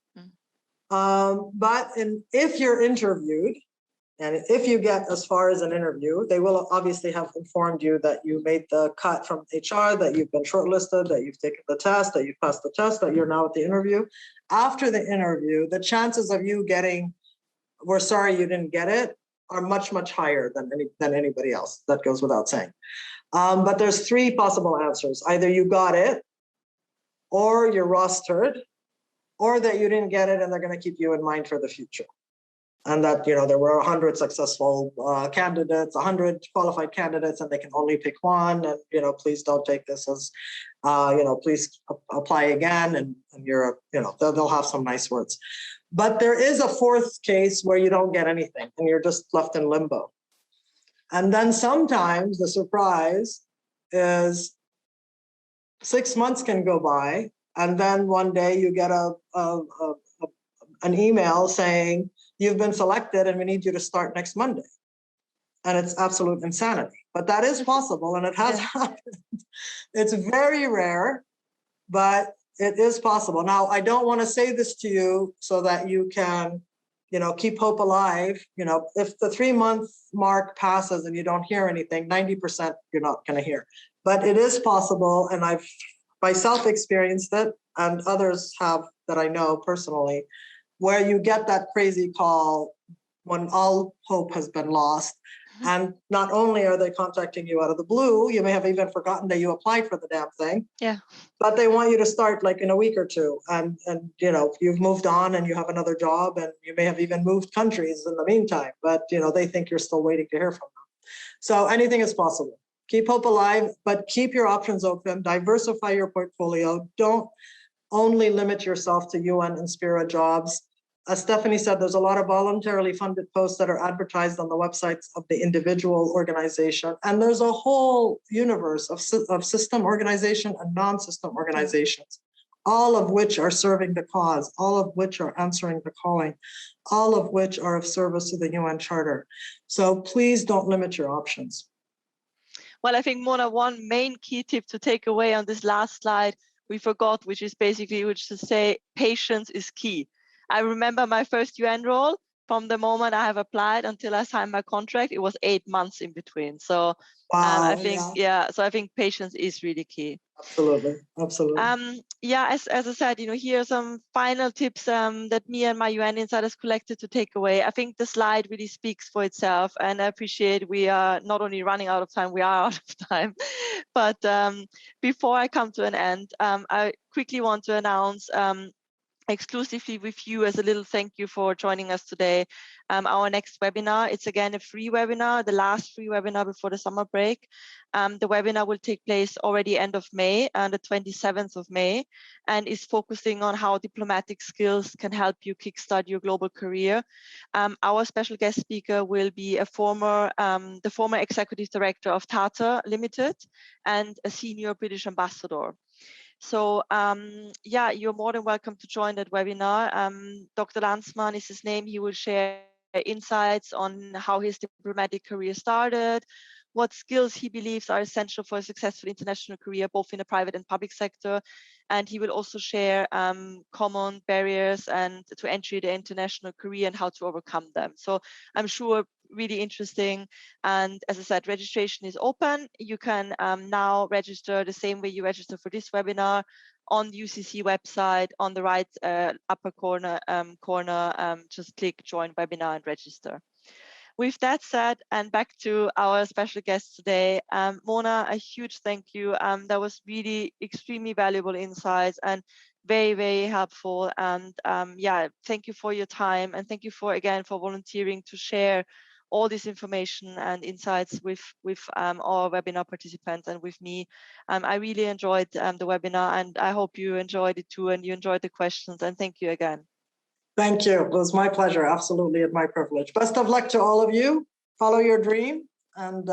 But if you're interviewed, and if you get as far as an interview, they will obviously have informed you that you made the cut from HR, that you've been shortlisted, that you've taken the test, that you've passed the test, that you're now at the interview. After the interview, the chances of you getting, we're sorry you didn't get it, are much, much higher than anybody else. That goes without saying. But there's 3 possible answers. Either you got it, or you're rostered, or that you didn't get it and they're going to keep you in mind for the future. And that, you know, there were 100 successful candidates, 100 qualified candidates, and they can only pick one. And, you know, please don't take this as, you know, please apply again. And you're, you know, they'll have some nice words. But there is a 4th case where you don't get anything and you're just left in limbo. And then sometimes the surprise is 6 months can go by, and then one day you get an email saying you've been selected and we need you to start next Monday. And it's absolute insanity. But that is possible, and it has happened. It's very rare, but it is possible. Now, I don't want to say this to you so that you can, you know, keep hope alive. You know, if the 3-month mark passes and you don't hear anything, 90% you're not going to hear. But it is possible, and I've myself experienced it, and others have that I know personally, where you get that crazy call when all hope has been lost. And not only are they contacting you out of the blue, you may have even forgotten that you applied for the damn thing. Yeah. But they want you to start like in a week or two. And you know, you've moved on and you have another job, and you may have even moved countries in the meantime. But, you know, they think you're still waiting to hear from them. So anything is possible. Keep hope alive, but keep your options open. Diversify your portfolio. Don't only limit yourself to UN Inspira jobs. As Stephanie said, there's a lot of voluntarily funded posts that are advertised on the websites of the individual organization. And there's a whole universe of system organization and non-system organizations, all of which are serving the cause, all of which are answering the calling, all of which are of service to the UN Charter. So please don't limit your options. Well, I think, Mona, one main key tip to take away on this last slide we forgot, which is to say patience is key. I remember my first UN role. From the moment I have applied until I signed my contract, it was 8 months in between. So I Wow, think, so I think patience is really key. Absolutely, absolutely. As I said, here are some final tips that me and my UN insiders collected to take away. I think the slide really speaks for itself, and I appreciate we are not only running out of time, we are out of time. But before I come to an end, I quickly want to announce exclusively with you as a little thank you for joining us today. Our next webinar, it's again a free webinar, the last free webinar before the summer break. The webinar will take place already end of May, on the 27th of May, and is focusing on how diplomatic skills can help you kickstart your global career. Our special guest speaker will be the former executive director of Tata Limited and a senior British ambassador. So you're more than welcome to join that webinar. Dr. Lanzmann is his name. He will share insights on how his diplomatic career started, what skills he believes are essential for a successful international career, both in the private and public sector. And he will also share common barriers and to entry the international career and how to overcome them. So I'm sure really interesting. And as I said, registration is open. You can now register the same way you register for this webinar on the UCC website on the right upper corner, just click join webinar and register. With that said, and back to our special guest today, Mona, a huge thank you. That was really extremely valuable insights and very, very helpful. And thank you for your time, and thank you again for volunteering to share all this information and insights with our webinar participants and with me. I really enjoyed the webinar, and I hope you enjoyed it too, and you enjoyed the questions, and thank you again. Thank you. It was my pleasure. Absolutely, and my privilege. Best of luck to all of you. Follow your dream, and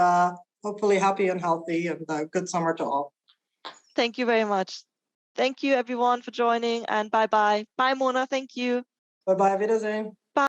hopefully happy and healthy, and good summer to all. Thank you very much. Thank you, everyone, for joining, and bye-bye. Bye, Mona. Thank you. Bye-bye. Wiedersehen.